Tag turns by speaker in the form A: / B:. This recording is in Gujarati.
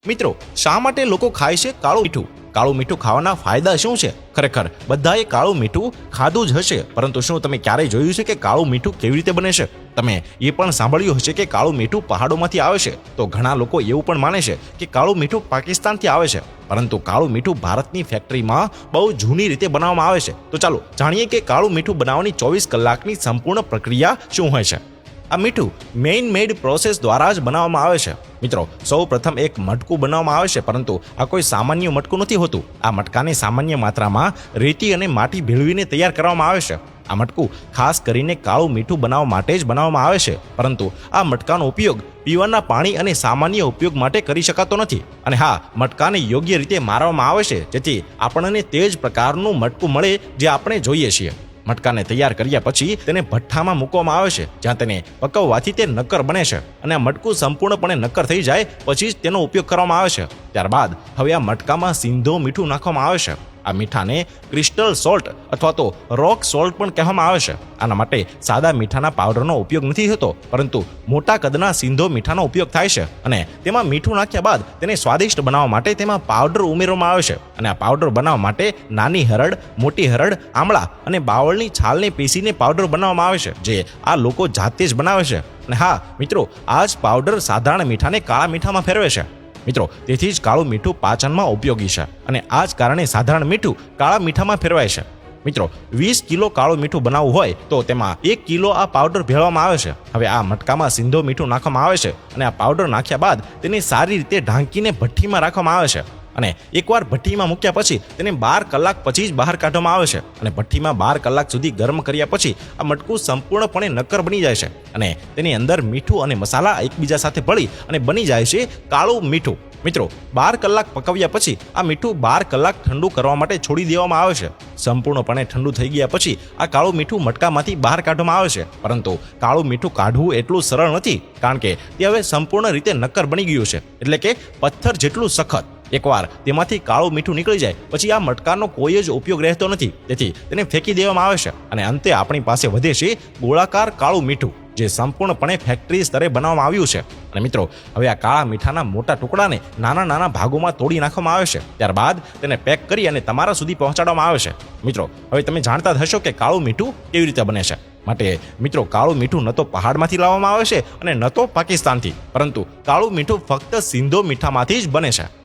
A: મિત્રો, શા માટે લોકો ખાય છે કાળું મીઠું? કાળું મીઠું ખાવાના ફાયદા શું છે? ખરેખર બધાએ કાળું મીઠું ખાધું જ હશે, પરંતુ શું તમે ક્યારેય જોયું છે કે કાળું મીઠું કેવી રીતે બને છે? તમે એ પણ સાંભળ્યું હશે કે કાળું મીઠું પહાડોમાંથી આવે છે. તો ઘણા લોકો એવું પણ માને છે કે કાળું મીઠું પાકિસ્તાનથી આવે છે, પરંતુ કાળું મીઠું ભારતની ફેક્ટરીમાં બહુ જૂની રીતે બનાવવામાં આવે છે. તો ચાલો જાણીએ કે કાળું મીઠું બનાવવાની 24 કલાકની સંપૂર્ણ પ્રક્રિયા શું હોય છે. આ મીઠું મેઇન મેડ પ્રોસેસ દ્વારા જ બનાવવામાં આવે છે. મિત્રો, સૌ પ્રથમ એક મટકું બનાવવામાં આવે છે, પરંતુ આ કોઈ સામાન્ય મટકું નથી હોતું. આ મટકાને સામાન્ય માત્રામાં રેતી અને માટી ભેળવીને તૈયાર કરવામાં આવે છે. આ મટકું ખાસ કરીને કાળું મીઠું બનાવવા માટે જ બનાવવામાં આવે છે, પરંતુ આ મટકાનો ઉપયોગ પીવાના પાણી અને સામાન્ય ઉપયોગ માટે કરી શકાતો નથી. અને હા, મટકાને યોગ્ય રીતે મારવામાં આવે છે, જેથી આપણને તે જ પ્રકારનું મટકું મળે જે આપણે જોઈએ છીએ. મટકાને તૈયાર કર્યા પછી તેને ભઠ્ઠામાં મૂકવામાં આવે છે, જ્યાં તેને પકવવાથી તે નક્કર બને છે. અને આ મટકું સંપૂર્ણપણે નક્કર થઈ જાય પછી જ તેનો ઉપયોગ કરવામાં આવે છે. ત્યારબાદ હવે આ મટકામાં સિંધો મીઠું નાખવામાં આવે છે. આ મીઠાને ક્રિસ્ટલ સોલ્ટ અથવા તો રોક સોલ્ટ પણ કહેવામાં આવે છે. આના માટે સાદા મીઠાના પાવડરનો ઉપયોગ નથી થતો, પરંતુ મોટા કદના સિંધો મીઠાનો ઉપયોગ થાય છે. અને તેમાં મીઠું નાખ્યા બાદ તેને સ્વાદિષ્ટ બનાવવા માટે તેમાં પાવડર ઉમેરવામાં આવે છે. અને આ પાવડર બનાવવા માટે નાની હરડ, મોટી હરડ, આમળા અને બાવળની છાલને પીસીને પાવડર બનાવવામાં આવે છે, જે આ લોકો જાતે જ બનાવે છે. અને હા મિત્રો, આ જ પાવડર સાધારણ મીઠાને કાળા મીઠામાં ફેરવે છે. મિત્રો, તેથી જ કાળું મીઠું પાચનમાં ઉપયોગી છે, અને આ જ કારણે સાધારણ મીઠું કાળા મીઠામાં ફેરવાય છે. મિત્રો, 20 કિલો કાળું મીઠું બનાવવું હોય તો તેમાં 1 કિલો આ પાવડર ભેળવવામાં આવે છે. હવે આ મટકામાં સિંધો મીઠું નાખવામાં આવે છે, અને આ પાવડર નાખ્યા બાદ તેને સારી રીતે ઢાંકીને ભઠ્ઠીમાં રાખવામાં આવે છે. અને એકવાર ભઠ્ઠીમાં મૂક્યા પછી તેને 12 કલાક પછી જ બહાર કાઢવામાં આવે છે. અને ભઠ્ઠીમાં 12 કલાક સુધી ગરમ કર્યા પછી આ મટકું સંપૂર્ણપણે નક્કર બની જાય છે, અને તેની અંદર મીઠું અને મસાલા એકબીજા સાથે ભળી અને બની જાય છે કાળું મીઠું. મિત્રો, 12 કલાક પકવ્યા પછી આ મીઠું 12 કલાક ઠંડુ કરવા માટે છોડી દેવામાં આવે છે. સંપૂર્ણપણે ઠંડુ થઈ ગયા પછી આ કાળું મીઠું મટકામાંથી બહાર કાઢવામાં આવે છે. પરંતુ કાળું મીઠું કાઢવું એટલું સરળ નથી, કારણ કે તે હવે સંપૂર્ણ રીતે નક્કર બની ગયું છે, એટલે કે પથ્થર જેટલું સખત. એકવાર તેમાંથી કાળું મીઠું નીકળી જાય પછી આ મટકાનો કોઈ જ ઉપયોગ રહેતો નથી, તેથી તેને ફેંકી દેવામાં આવે છે. અને અંતે આપણી પાસે વધે છે ગોળાકાર કાળું મીઠું, જે સંપૂર્ણપણે ફેક્ટરી સ્તરે બનાવવામાં આવ્યું છે. અને મિત્રો, હવે આ કાળા મીઠાના મોટા ટુકડાને નાના નાના ભાગોમાં તોડી નાખવામાં આવે છે. ત્યારબાદ તેને પેક કરી અને તમારા સુધી પહોંચાડવામાં આવે છે. મિત્રો, હવે તમે જાણતા હશો કે કાળું મીઠું કેવી રીતે બને છે. માટે મિત્રો, કાળું મીઠું ન તો પહાડમાંથી લાવવામાં આવે છે અને ન તો પાકિસ્તાનથી, પરંતુ કાળું મીઠું ફક્ત સિંધો મીઠામાંથી જ બને છે.